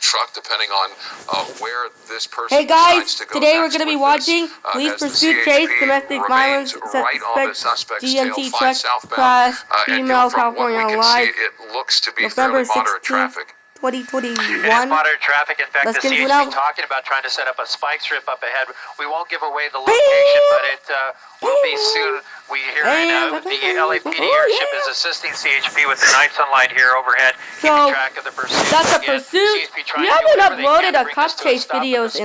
truck, depending on where this person Hey guys, decides to go. today we're going to be watching Police Pursuit Chase Domestic Violence Suspect GMT Truck Crash Female California Live It looks to be November fairly moderate 16th, traffic. 2021. It is moderate traffic. In fact, Let's the get CHP talking about trying to set up a spike strip up ahead. We won't give away the location, but it will be soon. We hear the LAPD airship is assisting CHP with the night sunlight here overhead, keeping track of the pursuit. That's a pursuit. We haven't uploaded a cop chase videos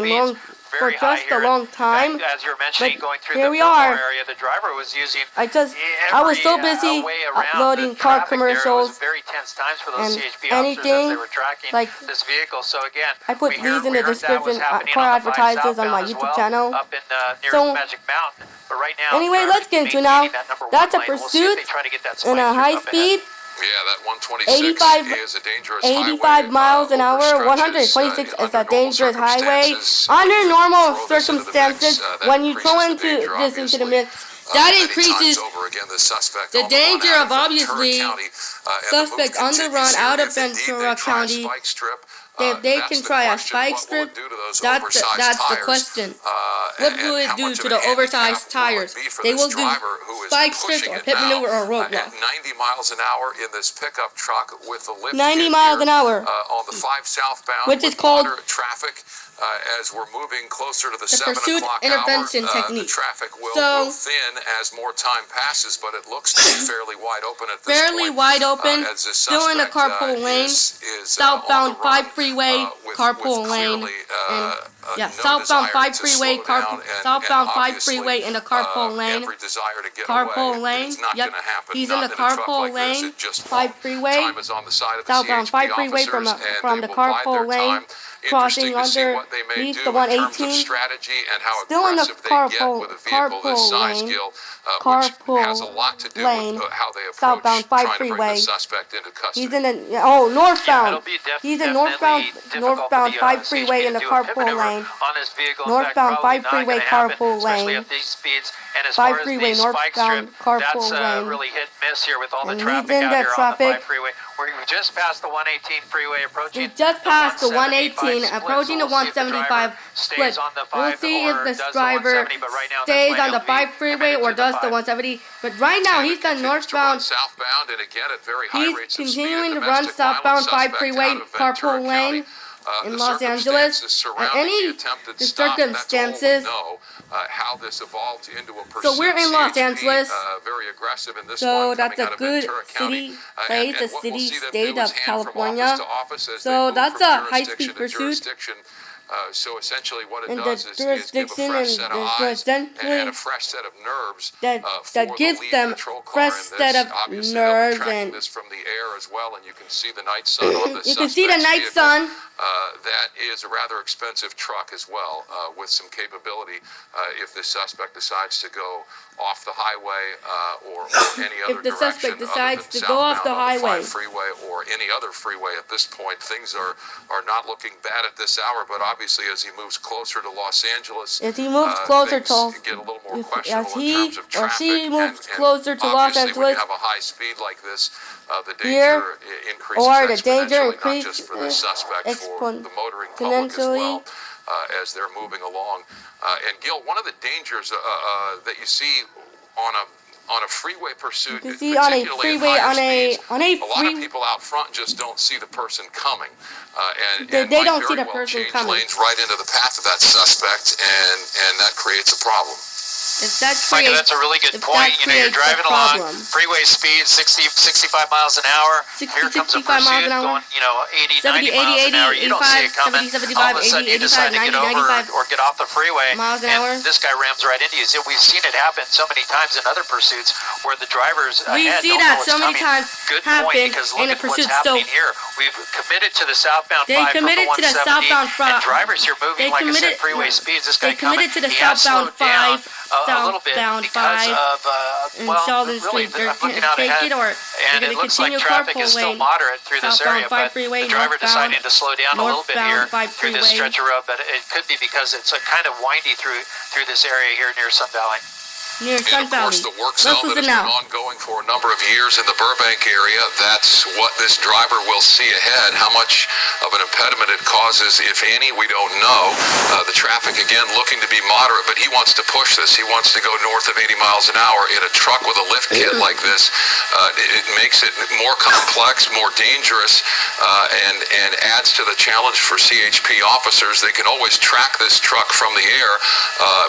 for just a long time. As you're mentioning, going through here the we are. area, the driver was using. I was so busy uploading car commercials very tense times for those and CHP anything they were tracking like this vehicle. So again, I put these in the description, car advertisers on my YouTube channel. Up in So Magic Mountain. But right now, anyway, let's get into it now. That's a pursuit in a high speed. Yeah, that 126 is a dangerous 85 miles an hour, 126 is a dangerous highway. Under normal circumstances, when you throw this into the mix, that increases the danger of obviously suspect on the run out of Ventura County. If they can try a spike strip, that's the question. What will it do to the oversized tires? They will do spike strips or pit maneuver or roadblock. 90 miles an hour in this pickup truck with a lift 90 miles an hour. On the 5 southbound, which is called traffic. As we're moving closer to the 7 pursuit o'clock intervention hour, technique. the traffic will thin as more time passes, but it looks to be fairly wide open at this point. Fairly wide open, still in the carpool lane, southbound 5 freeway, carpool lane, and southbound 5 freeway, southbound 5 freeway in the carpool lane, carpool lane, yep, he's in the carpool lane, 5 freeway, southbound 5 freeway from the carpool lane, crossing underneath the 118, still in the carpool lane, southbound 5 freeway. He's in the northbound. He's in northbound 5 freeway in the carpool lane. Northbound 5 freeway carpool lane. 5 freeway northbound carpool lane. Really hit and miss here with all the And traffic he's in out the here on the traffic. 5 freeway. We're just past the 118 freeway, approaching. We just passed the 118, split, approaching the 175 split. We'll see if this driver stays on the 5 freeway or does the 170. But right now he's on northbound. He's continuing to run southbound 5 freeway carpool lane in Los Angeles. At any circumstances. How this evolved into a So we're in Los Angeles. Very aggressive in this so one, that's a good city, place, a city, state of California. So that's a high-speed pursuit. So essentially what it and does is give a fresh set of eyes and a fresh set of nerves that gives them fresh set of nerves and this from the air as well, and you can see the night sun on this. You can see the night sun. That is a rather expensive truck as well, with some capability if the suspect decides to go off the highway or any other if the suspect decides to go off the highway, freeway or any other freeway at this point, things are not looking bad at this hour. But obviously, as he moves closer to Los Angeles, as he moves closer to, get a little more questionable as he in terms of traffic, or she moves and closer to Los Angeles, when you have a high speed like this, the danger here, increases or the danger not just for the suspect, for the motoring public as well, as they're moving along. And Gil, one of the dangers that you see on a freeway pursuit, you see on a freeway, a lot of people out front just don't see the person coming, and they don't see the person coming. Lanes right into the path of that suspect, and that creates a problem. Michael, that's a really good point. You know, you're driving along, freeway speed 60, 65 miles an hour. 60, Here comes a 65 miles pursuit an hour. going, 80, 70, 90 miles an hour. You don't see it coming. 70, 75, All of a sudden, 80, you decide 85, to get 90, over 95 or get off the freeway, miles an hour. and this guy rams right into you. So we've seen it happen so many times in other pursuits where the drivers ahead don't know what's coming. Good point, because look at what's happening here. We've committed to the southbound 5 from the 170, and drivers here moving, like I said, freeway speeds. This guy coming, to the he has southbound slowed down 5, a little bit because of really, I'm looking out ahead, and it looks like traffic is still moderate through this area, but the driver deciding to slow down a little bit here through this stretch of road, but it could be because it's kind of windy through this area here near Sun Valley. near Sun And of course, Valley. the work zone that has been ongoing for a number of years in the Burbank area, that's what this driver will see ahead. How much of an impediment it causes, if any, we don't know. The traffic, again, looking to be moderate, but he wants to push this. He wants to go north of 80 miles an hour in a truck with a lift kit like this. It makes it more complex, more dangerous, and adds to the challenge for CHP officers. They can always track this truck from the air,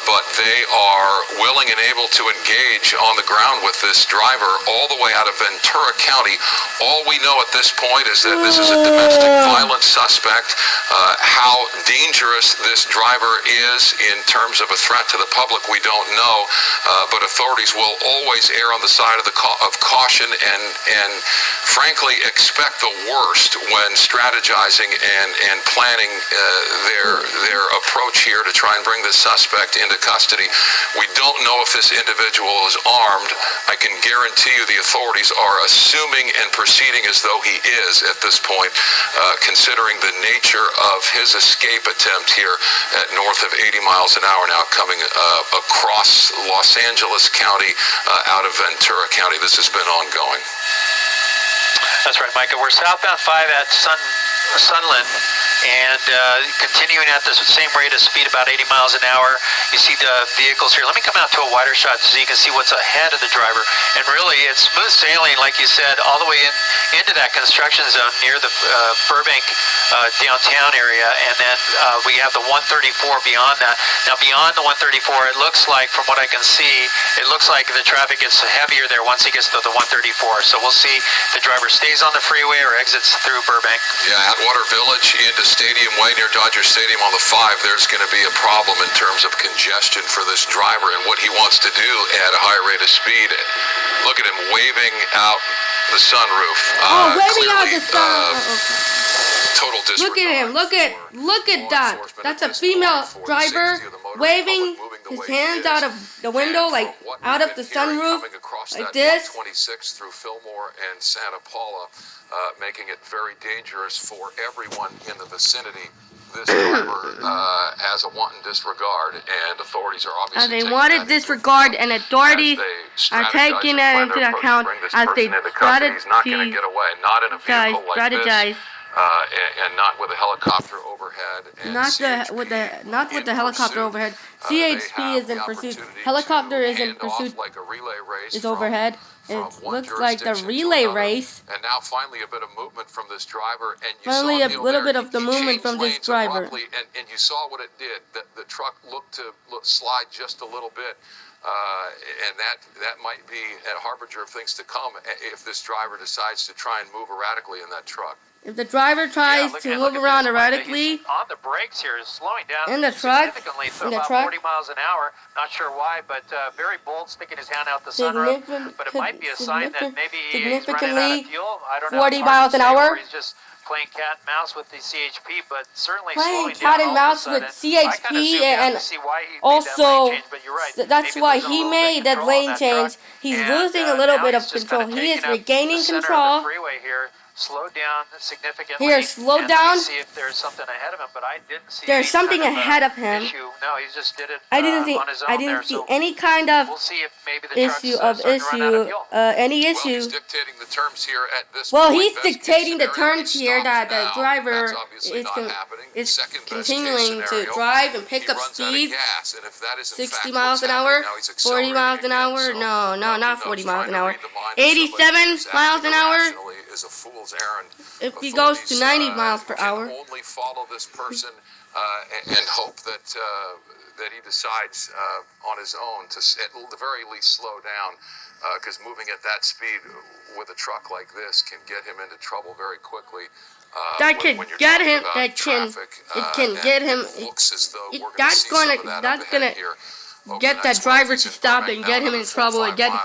but they are willing and able to engage on the ground with this driver all the way out of Ventura County. All we know at this point is that this is a domestic violence suspect. How dangerous this driver is in terms of a threat to the public, we don't know, but authorities will always err on the side of caution and frankly expect the worst when strategizing and planning their approach here to try and bring this suspect into custody. We don't know if this individual is armed. I can guarantee you the authorities are assuming and proceeding as though he is at this point, considering the nature of his escape attempt here at north of 80 miles an hour now coming across Los Angeles County out of Ventura County. This has been ongoing. That's right, Micah. We're southbound 5 at Sunland, and continuing at the same rate of speed, about 80 miles an hour. You see the vehicles here. Let me come out to a wider shot so you can see what's ahead of the driver. And really, it's smooth sailing, like you said, all the way into that construction zone near the Burbank downtown area. And then we have the 134 beyond that. Now, beyond the 134, it looks like, from what I can see, it looks like the traffic gets heavier there once he gets to the 134. So we'll see if the driver stays on the freeway or exits through Burbank. Yeah, Atwater Village into Stadium Way near Dodger Stadium on the 5, there's going to be a problem in terms of congestion for this driver and what he wants to do at a high rate of speed. Look at him waving out the sunroof. Waving out the sun. Total disregard. Look at him. Look at that. That's a female driver waving his hands out of the window, like out of the sunroof, like this. 26 through Fillmore and Santa Paula, making it very dangerous for everyone in the vicinity. This driver has a wanton disregard, and authorities are obviously they wanted disregard, and authorities are taking that into account as they strategize. He's not going to get away, not in a vehicle like this. And not with a helicopter overhead. And not with the helicopter overhead. CHP is in pursuit. Helicopter is in pursuit. Like a relay race is overhead. It looks like the relay race. And now finally a bit of movement from this driver. And you finally saw a little bit of the movement from this driver. And you saw what it did. The truck looked to slide just a little bit. And that might be a harbinger of things to come if this driver decides to try and move erratically in that truck. If the driver tries to move around erratically on the brakes here, is slowing down in the truck, significantly to about 40 miles an hour. Not sure why, but very bold, sticking his hand out the sunroof. But it might be a sign that maybe he's running out of fuel. I don't know. 40 miles an hour. Or he's just playing cat and mouse with the CHP, but certainly playing cat and mouse with CHP, and also that's why he made that lane change. He's losing a little bit of control. He is regaining control. Slow down significantly. Here, slow down. See if there's something ahead of him, but I didn't see. There's something ahead of him. Issue. No, he just did it. I didn't see. On his own I didn't see so any kind of we'll see if maybe the issue any issue. Well, he's dictating the terms here at this well, point. He's dictating the terms here that the driver is continuing to drive and pick up speed. 60 miles an hour, 40 miles an hour. No, not 40 miles an hour. 87 miles an hour. Is a fool's errand. If he goes to 90 miles per hour. Only follow this person and hope that he decides on his own to at the very least slow down, because moving at that speed with a truck like this can get him into trouble very quickly. That can get him. That can. It can get him. That's gonna get that driver to stop and get him in trouble and get him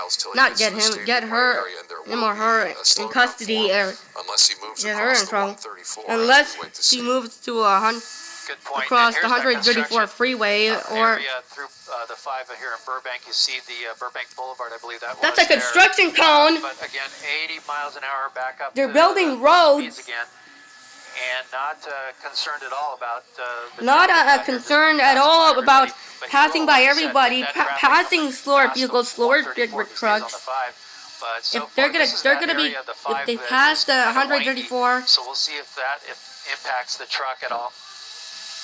or her in custody or get her in trouble unless she moves to across the 134 freeway or through the 5 here in Burbank. You see the Burbank Boulevard, I believe that's a construction cone. But again, 80 miles an hour back up. They're building roads. Again. and not concerned at all about concerned at all about passing by everybody, passing slower vehicles, slower bigger trucks. If they're gonna be, if they pass the 134. So we'll see if that impacts the truck at all.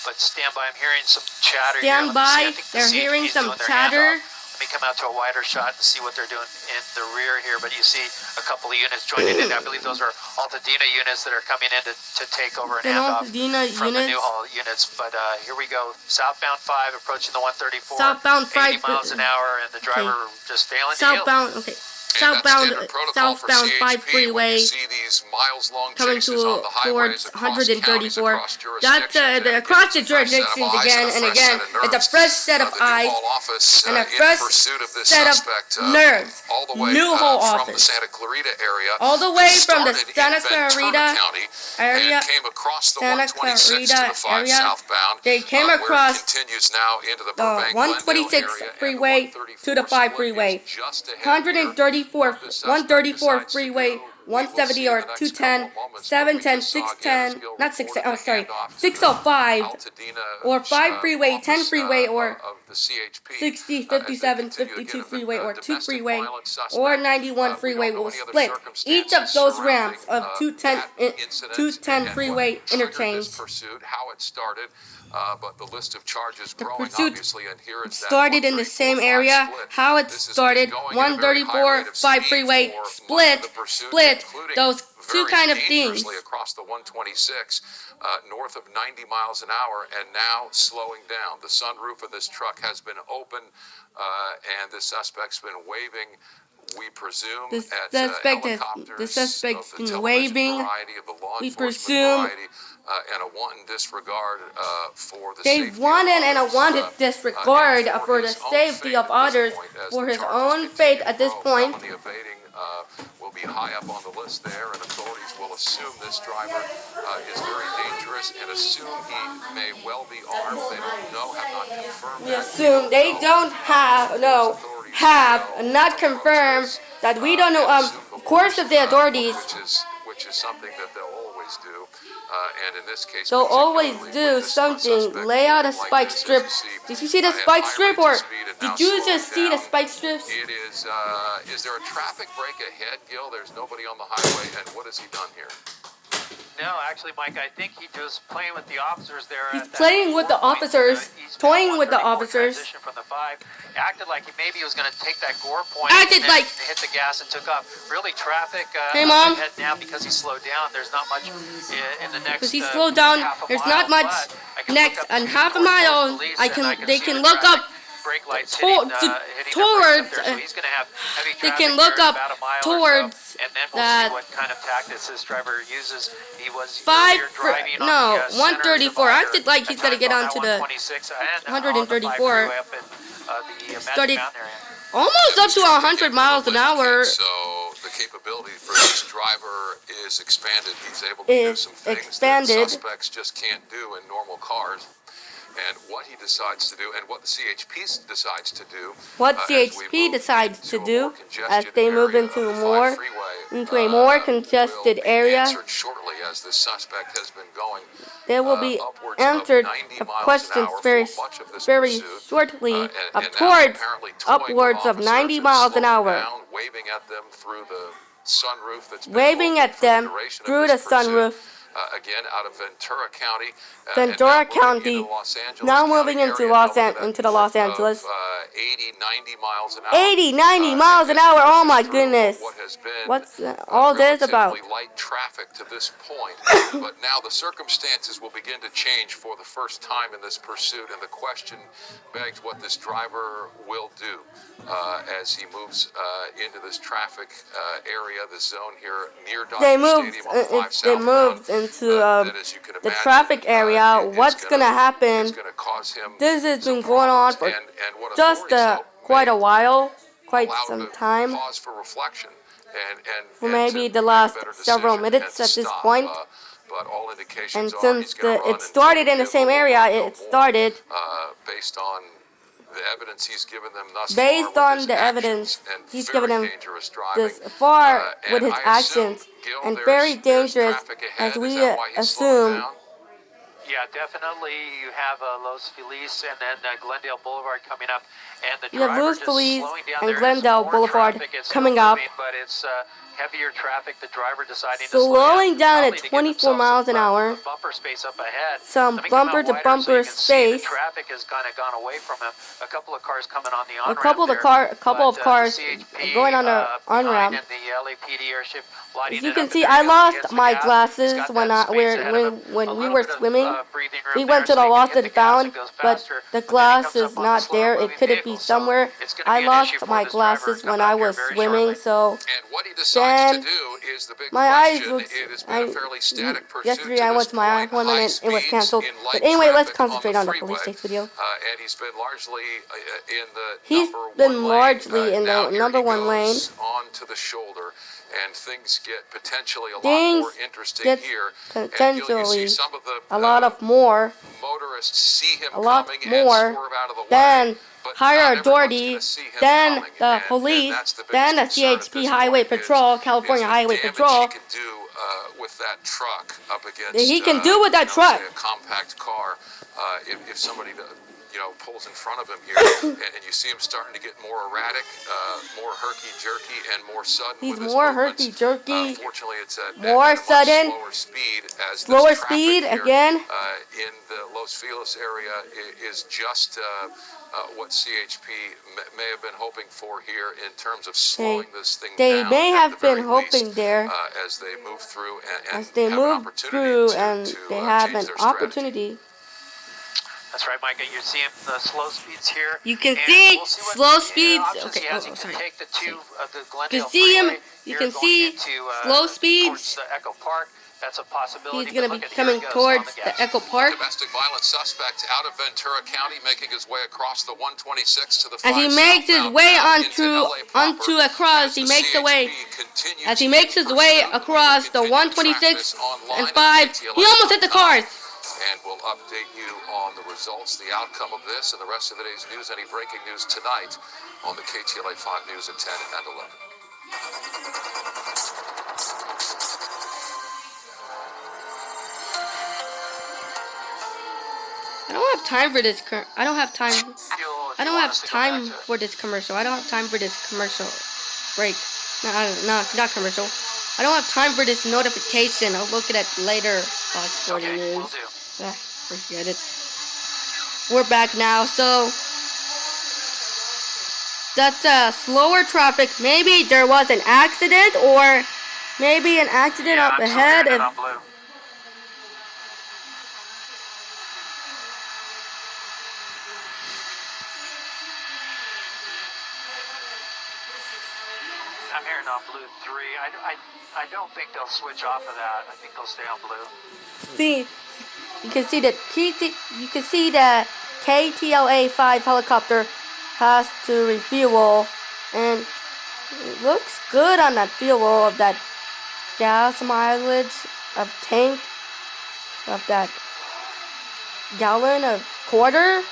But stand by, I'm hearing some chatter. Stand by, they're hearing some chatter. Let me come out to a wider shot and see what they're doing in the rear here. But you see a couple of units joining in. I believe those are Altadena units that are coming in to take over and hand off from the New Hall units. But here we go. Southbound 5 approaching the 134. Southbound 5. 80 miles an hour, and the driver just failing to Southbound, okay. Southbound 5 freeway coming towards 134. That's across the jurisdictions again and again. It's a fresh set of eyes and a fresh set of nerves. New Hall office. All the way from the Santa Clarita area. Santa Clarita area. They came across the 126 freeway to the 5 freeway. 134 freeway, 170 or 210, 710, 610, not 610, oh sorry, 605, or 5 freeway, 10 freeway, or 60, 57, 52 freeway, or 2 freeway, or 91 freeway will split. Each of those ramps of 210 freeway interchange. But the list of charges the growing, pursuit obviously, and here it's started in the same area. How it started, 134 5 freeway split those two kind of things. Across the 126, north of 90 miles an hour, and now slowing down. The sunroof of this truck has been open, and the suspect's been waving. We presume the suspect's been waving. We presume. And a wanton disregard for the they wanted and a wanted disregard for the safety of others, for his own fate at this point. Will be high up on the list there, and authorities will assume this driver is very dangerous and assume he may well be armed. They don't know, have not confirmed. We assume they don't have not confirmed that we don't know. Of course, of the authorities. Which is something that they'll always do. And in this case, they'll always do something. Lay out a spike strip. Did you see the spike strip, or did you just see the spike strips? It is. Is there a traffic break ahead, Gil? There's nobody on the highway, and what has he done here? No, actually, Mike, I think he was playing with the officers there. He's playing with the officers, toying with the officers. From the 5, acted like maybe he was going to take that gore point. Acted like hit the gas and took off. Really, traffic. Hey, Mom. Ahead now because he slowed down. There's not much in the next. Because he slowed down. There's not much next and half a mile. They can look up. Brake lights towards they can look up towards and then we'll see what kind of tactics this driver uses. He was 134. Acted like he's gonna get onto the 134. Started almost up to 100 miles an hour. So the capability for this driver is expanded. He's able to do some things that suspects just can't do in normal cars. And what he decides to do, and what the CHP decides to do. What CHP decides to do as they move into a more congested area. Shortly as the suspect has been going. There will be answered questions very shortly upwards of 90 miles an hour. Waving at them through the sunroof. Waving at them through the sunroof. Again, out of Ventura County. Ventura County, now moving into the Los Angeles. 80, 90 miles an hour. 80, 90 miles an hour. Oh my goodness. What's all this about? Light traffic to this point, but now the circumstances will begin to change for the first time in this pursuit, and the question begs what this driver will do as he moves into this traffic area, this zone here near Dodger Stadium on 5 southbound. They moved into the traffic area. What's going to happen? This has been going on for just quite a while, quite some time. Pause for reflection. For maybe the last several minutes at this point. But all indications and since it started in the same area, it started based on the evidence he's given them thus based far on the evidence he's given them this far with his actions, and very dangerous as we assume. Yeah, definitely. You have Los Feliz and then Glendale Boulevard coming up, and the You have driver Los just Feliz slowing down. and There is Glendale more Boulevard traffic. It's coming still up. moving, but it's heavier traffic. The driver deciding to slow Slowing down probably at to give 24 miles an hour. bumper space up ahead. Some Let me come out bumper to wider bumper so you can see space. the traffic has kind of gone away from him. A couple of cars coming on the on-ramp A couple of cars going on the on-ramp. As you can see, I lost my glasses when we were swimming. We went to the lost and found, but the glass is not there. It couldn't be somewhere. I lost my glasses when I was swimming, so then my eyes looked. Yesterday I went to my eye appointment and it was canceled. But anyway, let's concentrate on the police chase video. And he's been largely in the number one lane. Onto the shoulder, and things get potentially a lot more interesting here. Potentially some of the a lot of more. Motorists see him a lot coming more and swerve out of the way, than but higher not authority, everyone's gonna see him then coming, the and police, that's the then the biggest concern at CHP this Highway point Patrol, is California the Highway damage Patrol. he can do with that truck up against. He can do with that truck. Say a compact car. If somebody pulls in front of him here, and you see him starting to get more erratic, more herky-jerky, and more sudden. He's with his more movements. herky-jerky. Fortunately, it's at more a sudden. slower speed. As slower speed here, again. In the Los Feliz area is just what CHP may have been hoping for here in terms of slowing this thing down. They may have been hoping there as they move through and they have an opportunity. That's right, Micah. You're seeing the slow speeds here. You can see slow speeds. Okay, sorry. Take the two of the You Glendale can see him. freeway. You can see slow speeds. The Echo Park. That's a possibility. He's going to be coming towards the Echo Park. Domestic violence suspect out of Ventura County making his way across the 126 to the 5 as he makes his way as he makes his way across the 126 and 5, he almost hit the cars. And we'll update you on the results, the outcome of this, and the rest of the day's news. Any breaking news tonight on the KTLA 5 News at 10 and 11. I don't have time for this. I don't have time for this commercial. I don't have time for this commercial break. No, not commercial. I don't have time for this notification. I'll look at it later. Fox 40 News. Forget it. We're back now. So that's slower traffic. Maybe there was an accident, or maybe an accident up ahead. I'm hearing on blue 3. I don't think they'll switch off of that. I think they'll stay on blue. See, you can see the KTLA 5 helicopter has to refuel, and it looks good on that fuel of that gas mileage of tank of that gallon of quarter.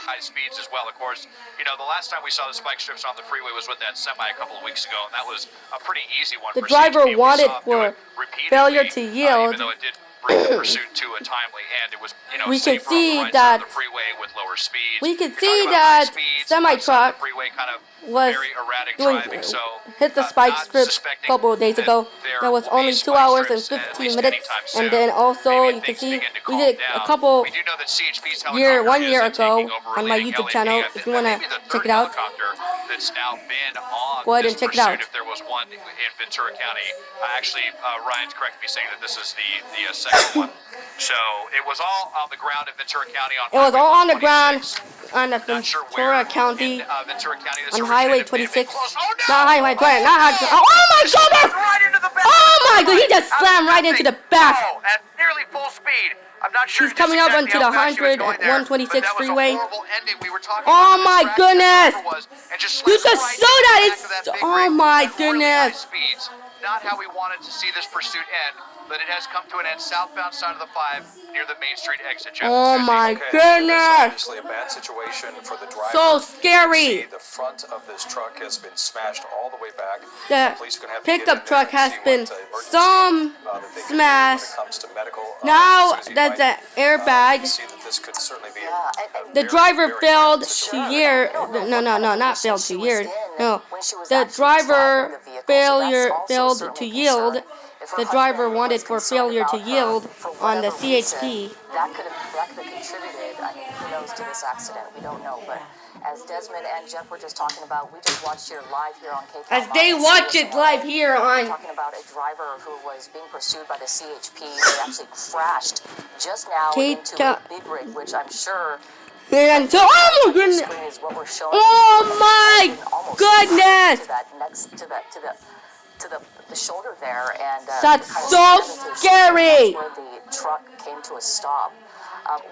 High speeds as well, of course. You know, the last time we saw the spike strips on the freeway was with that semi a couple of weeks ago, and that was a pretty easy one. The driver wanted for failure to yield. Even though it did bring the pursuit to a timely end, it was, we can see that the freeway with lower speeds. We can see that semi truck freeway kind of was very erratic doing driving. So hit the spike not strip a suspecting couple of days that ago. there That was will be only 2 spike hours and strips, at 15 least minutes. anytime soon. And then also Maybe you if can things see begin to we calm did a down. couple We do know that CHP's helicopter 1 is year taking ago over on my relieving YouTube LAPD. channel. I If think you that wanna may be the check third it out, helicopter that's now been on go ahead this and check it pursuit. out. If there was one in Ventura County, actually, Ryan's correct me saying that this is the second one. So it was all on the ground in Ventura County on. It was all on the ground 26. on the Not sure Ventura where County, in Ventura County this on Highway originated. May have been 26. close. Oh, no! Not Highway 20, not Highway 20. Oh my goodness! Right into the back. Oh my god, he just slammed right into the back. Oh, at nearly full speed. I'm not sure He's coming up onto the 126 freeway. Oh my goodness! You just saw that! It's, oh my goodness! Not how we wanted to see this pursuit end, but it has come to an end southbound side of the 5 near the Main Street exit. Oh my It's goodness! obviously a bad situation for the driver. So scary! The front of this truck has been smashed all the way back. The Police are gonna have to pickup get in truck there and has see been what, emergency, some that they can do when it smashed. comes to medical, Now Susie that's might, an airbag. see that this could certainly be The driver failed to yield. No, not failed to yield. No, the driver failed to yield. The driver wanted for failure to yield on the CHP. That could have contributed. I mean, who knows to this accident? We don't know. But as Desmond and Jeff were just talking about, we just watched here live here on KCAL. As they watch it live here on. Talking about a driver who was being pursued by the CHP. They actually crashed just now into a big rig, which I'm sure. And so, oh my goodness! Oh my goodness! To the shoulder there, and that's so scary. where the truck came to a stop.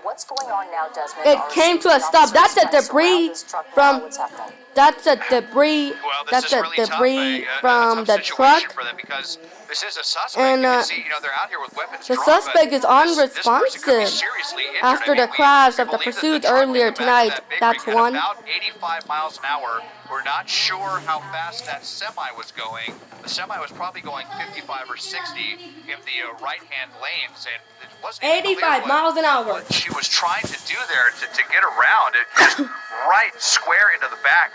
What's going on now, Desmond? It came to a stop. That's a debris from. That's a debris. That's a debris from the truck. And the suspect is unresponsive after the crash of the pursuit earlier tonight. That's one. About 85 miles an hour. We're not sure how fast that semi was going. The semi was probably going 55 or 60 in the right-hand lanes, and it wasn't 85 miles an hour. What she was trying to do there to get around it, just right square into the back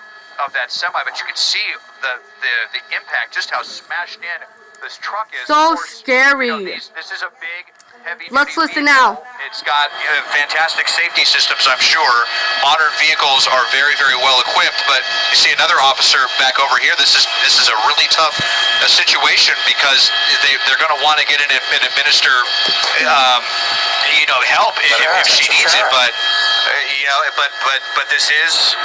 of that semi. But you can see the impact, just how smashed in this truck is. So scary. This is a big, heavy. Let's listen now. It's got fantastic safety systems, I'm sure. Modern vehicles are very, very well equipped, but you see another officer back over here. This is a really tough situation because they're going to want to get in and administer, help if she needs it. But but this is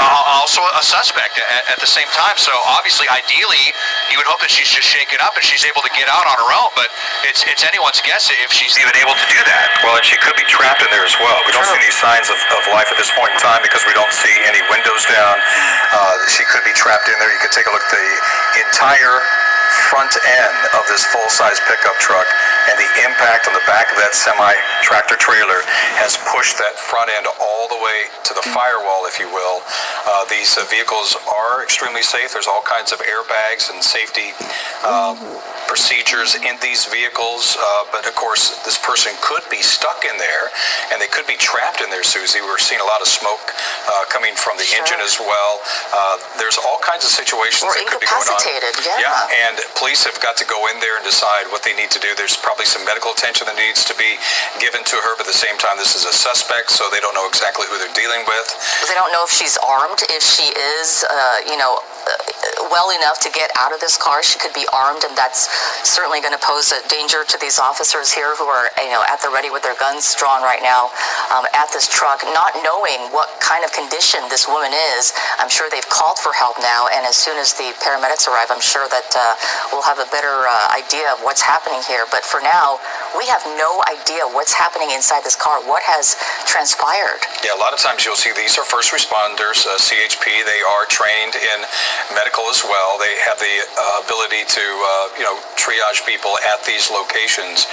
also a suspect at the same time. So obviously, ideally, you would hope that she's just shaken up and she's able to get out on her own. But it's anyone's guess if she's even able to do that. Well, and she could be trapped in there as well. We don't see any signs of life at this point in time because we don't see any windows down. She could be trapped in there. You could take a look at the entire front end of this full-size pickup truck, and the impact on the back of that semi-tractor trailer has pushed that front end all the way to the firewall, if you will. These vehicles are extremely safe. There's all kinds of airbags and safety procedures in these vehicles, but of course this person could be stuck in there and they could be trapped in there, Susie. We're seeing a lot of smoke coming from the engine as well. There's all kinds of situations that could be going on. Yeah, and police have got to go in there and decide what they need to do. There's probably some medical attention that needs to be given to her, but at the same time this is a suspect, so they don't know exactly who they're dealing with. They don't know if she's armed, if she is, well enough to get out of this car. She could be armed, and that's certainly going to pose a danger to these officers here who are, at the ready with their guns drawn right now at this truck, not knowing what kind of condition this woman is. I'm sure they've called for help now, and as soon as the paramedics arrive, I'm sure that we'll have a better idea of what's happening here. But for now, we have no idea what's happening inside this car. What has transpired? Yeah, a lot of times you'll see these are first responders, CHP. They are trained in medical as well. They have the ability to, triage people at these locations.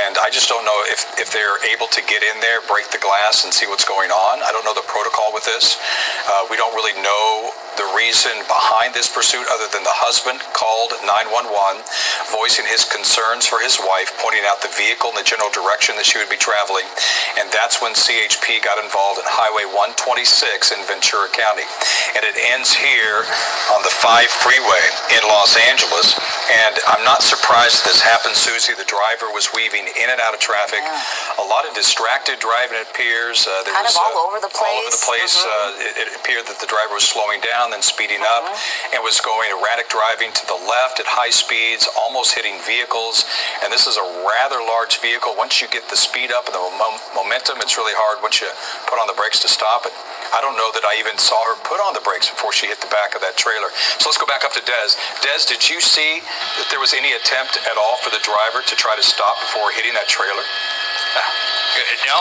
And I just don't know if they're able to get in there, break the glass, and see what's going on. I don't know the protocol with this. We don't really know the reason behind this pursuit other than the husband called 911, voicing his concerns for his wife, pointing out the vehicle and the general direction that she would be traveling. And that's when CHP got involved in Highway 126 in Ventura County. And it ends here on the 5 freeway in Los Angeles. And I'm not surprised this happened, Susie. The driver was weaving in and out of traffic. A lot of distracted driving, it appears. There kind was, of all over the place. All over the place. It appeared that the driver was slowing down, then speeding up, and was going erratic driving to the left at high speeds, almost hitting vehicles. And this is a rather large vehicle. Once you get the speed up and the momentum, it's really hard once you put on the brakes to stop it. I don't know that I even saw her put on the brakes before she hit the back of that trailer. So let's go back up to Des. Des, did you see that there was any attempt at all for the driver to try to stop before hitting that trailer? No,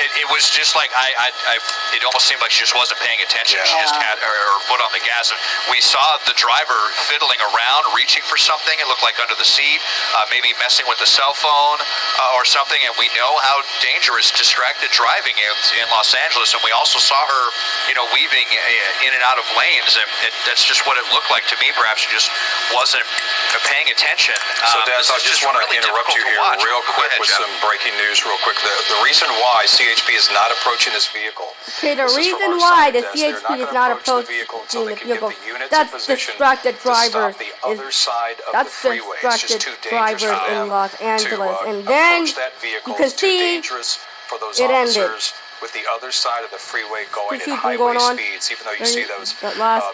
it was just like it almost seemed like she just wasn't paying attention. Yeah. She just had her foot on the gas. We saw the driver fiddling around, reaching for something. It looked like under the seat, maybe messing with the cell phone or something. And we know how dangerous distracted driving is in Los Angeles. And we also saw her, weaving in and out of lanes. And that's just what it looked like to me. Perhaps she just wasn't paying attention. So, Des, I just want to interrupt you here real quick with some breaking news real quick. The reason why CHP is not approaching this vehicle. Okay, the reason why the CHP is not approaching the vehicle, that's distracted drivers. That's distracted drivers in Los Angeles. And then you can see it ended. With the other side of the freeway going at highway speeds, even though you see those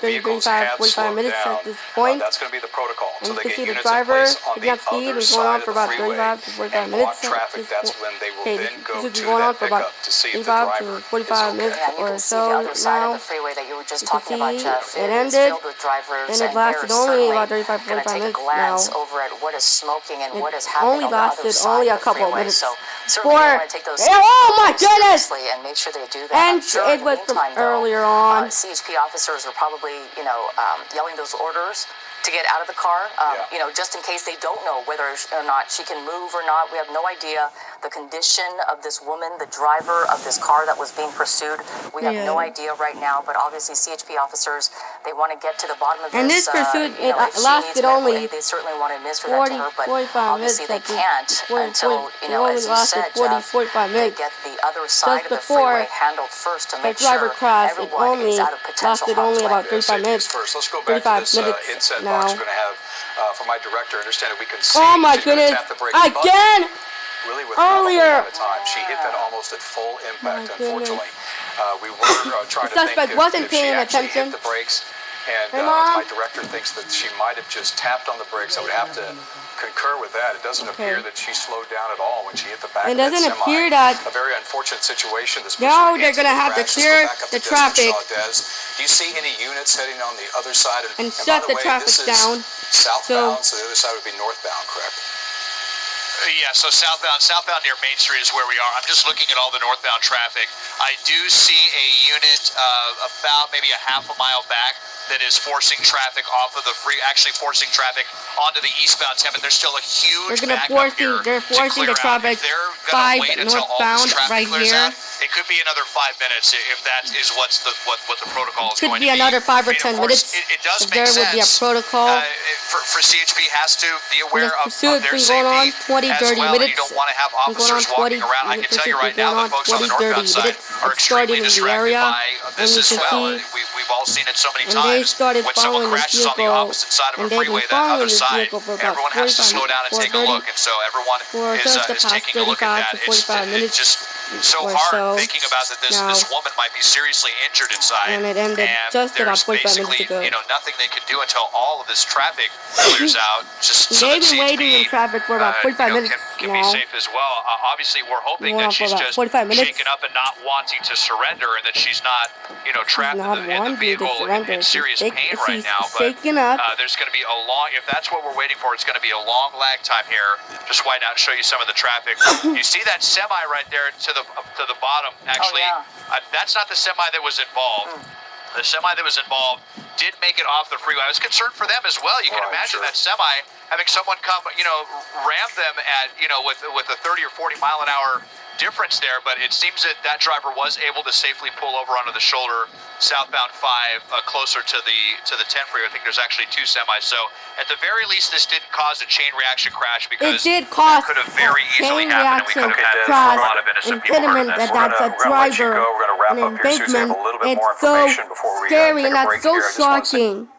vehicles 45 minutes at this point. That's going to be the protocol. And so you they can see get the units in driver place on the picking up speed other and going on side for of the about freeway 35 to 45 and minutes. block traffic. That's when they will then go this to is going on that for about pickup to see if the 35 driver to 45 minutes Yeah, or you can see the so other side now. of the freeway that you were just You can talking about, see Jeff. it It is ended, filled with drivers, and it lasted only about 35 going to 45 take a minutes glance now. over at what is smoking and It what is happening only on the other lasted side only of a the couple of freeway. minutes. So certainly you want to take those Oh my goodness! seriously and make sure they do that. And I'm sure it was in the from meantime, though, earlier on. CHP officers are probably, yelling those orders to get out of the car, just in case they don't know whether or not she can move or not. We have no idea the condition of this woman, the driver of this car that was being pursued. We have no idea right now, but obviously CHP officers, they want to get to the bottom of this. And this pursuit, it lasted only they certainly want to administer that to her, but 45 obviously they minutes. can't until, as you said, 45 they minutes. get the other side of the before freeway handled first to make the driver sure crashed, it everyone only is out of potential lasted harm's only way. about 35 minutes. First, let's go back to 35 this minutes inset now. box we're going to have for my director. Understand that we can see. Oh my she's gonna goodness! tap the brakes, Again! really with not a whole Earlier! lot of time. She hit that almost at full impact, goodness. unfortunately. We were trying to The suspect think wasn't if she paying actually attention. hit the brakes. And Hey, Mom? my director thinks that she might have just tapped on the brakes. I would have to concur with that. It doesn't appear that she slowed down at all when she hit the back It of that doesn't semi. appear that. A very unfortunate situation. This Now person they're gonna have to crashed. clear Let's go back up the to traffic. Do you see any units heading on the other side? And by shut the way, traffic this is down. southbound, so the other side would be northbound, correct? Yeah, so southbound near Main Street is where we are. I'm just looking at all the northbound traffic. I do see a unit about maybe a half a mile back that is forcing traffic off of the actually forcing traffic onto the eastbound 10, but there's still a huge backup here they're forcing the traffic They're gonna wait until all northbound this traffic right clears here. out. It could be another 5 minutes if that is what the protocol is Could going be to be. another 5 or I mean, 10 of course, minutes. It does If make there would be a sense. protocol. For CHP has to be aware of pursuit their been going on safety 20, as 30 well. minutes. You don't want to have Been going on officers walking 20 around. I can tell you right now that folks on the 20, 30 northbound side minutes. are It started extremely in the distracted area, by this and you as can well. see- We've all seen it so many And they times. started When someone following this crashes on the vehicle, opposite side of a and they've freeway, been that following other this side, vehicle for about everyone has to 45 slow down and take a 30 look. And so everyone for is just the past taking a look at 35 that. to 45 It's minutes just so or hard so. thinking about that this Now, woman might be seriously injured inside. and it ended just about there's 45 minutes basically, ago. nothing they can do until all of this traffic clears out. Just so They've that been waiting in CHP, traffic for about 45 minutes can now. be safe as well. Obviously, we're hoping Going that on for she's about just 45 minutes. shaken up and not wanting to surrender, and that she's not, trapped not in the wanting to vehicle surrender. in serious She's pain right she's now. But shaken up. there's going to be a long, if that's what we're waiting for, it's going to be a long lag time here. Just widen out and show you some of the traffic. You see that semi right there to the bottom. Actually, that's not the semi that was involved. The semi that was involved did make it off the freeway. I was concerned for them as well. You can imagine that semi having someone come, ram them at, with a 30 or 40 mile an hour difference there, but it seems that that driver was able to safely pull over onto the shoulder, southbound 5, closer to the 10 freeway. I think there's actually 2 semis. So at the very least, this didn't cause a chain reaction crash, because it did cause could have very easily chain happened. reaction We could have had crash, a lot of innocent people impediment hurt in this. that's a driver on an embankment. It's so scary and that's so shocking.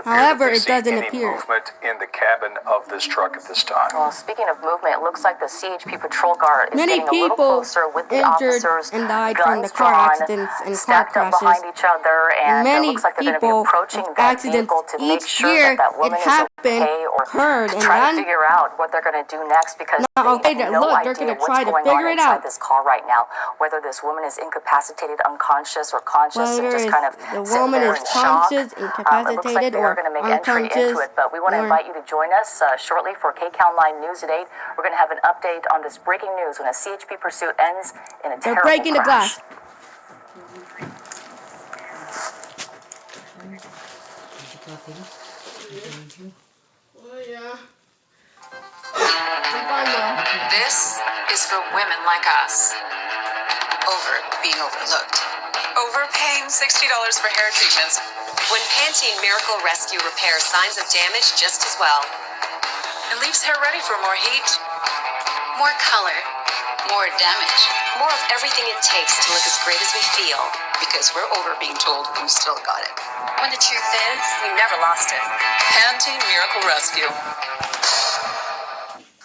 However, it doesn't appear movement in the cabin of this truck at this time. Well, speaking of movement, it looks like the CHP patrol car is many getting a little people closer with the injured officers, and died from the guns car drawn, accidents and car stacked up crashes. behind each other, and it Many looks like they're going to be people approaching with that accidents vehicle to make each sure year. that woman It is happened, okay, or occurred, and try to then figure out what they're going to do next, because not they okay. have no Look, they're idea gonna what's try to going figure on it inside out. this car right now, whether this woman is incapacitated, unconscious, or conscious, and Whether just kind of the sitting woman there is in shock. conscious, It looks like incapacitated, they are or going to make entry unconscious. into it, but we want to invite you to join us shortly for KCAL 9 News at 8. We're going to have an update on this breaking news when a CHP pursuit ends in a terrible They're breaking the crash. glass. This is for women like us. Being overlooked. Overpaying $60 for hair treatments, When Pantene Miracle Rescue repairs signs of damage just as well. and leaves hair ready for more heat. More color. More damage. More of everything it takes to look as great as we feel. Because we're over being told we still got it. When the truth is, we never lost it. Pantene Miracle Rescue.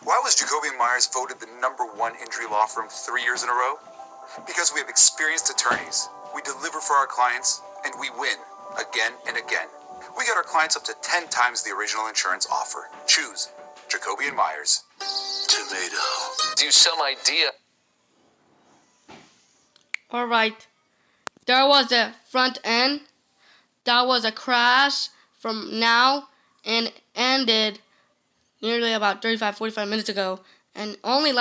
Why was Jacoby & Myers voted the #1 injury law firm 3 years in a row? Because we have experienced attorneys. We deliver for our clients, and we win again and again. We get our clients up to 10 times the original insurance offer. Choose Jacoby & Myers. Tomato. Do you some idea? Alright. There was a front end. That was a crash from now and ended nearly about 35-45 minutes ago, and only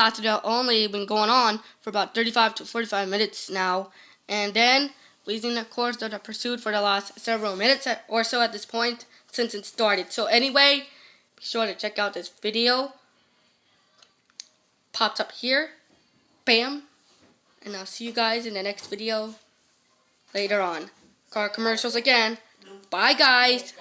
been going on for about 35 to 45 minutes now. And then we've seen, of course, the pursuit for the last several minutes or so at this point since it started. So anyway, be sure to check out this video. Pops up here. Bam. And I'll see you guys in the next video later on. Car commercials again. Bye, guys.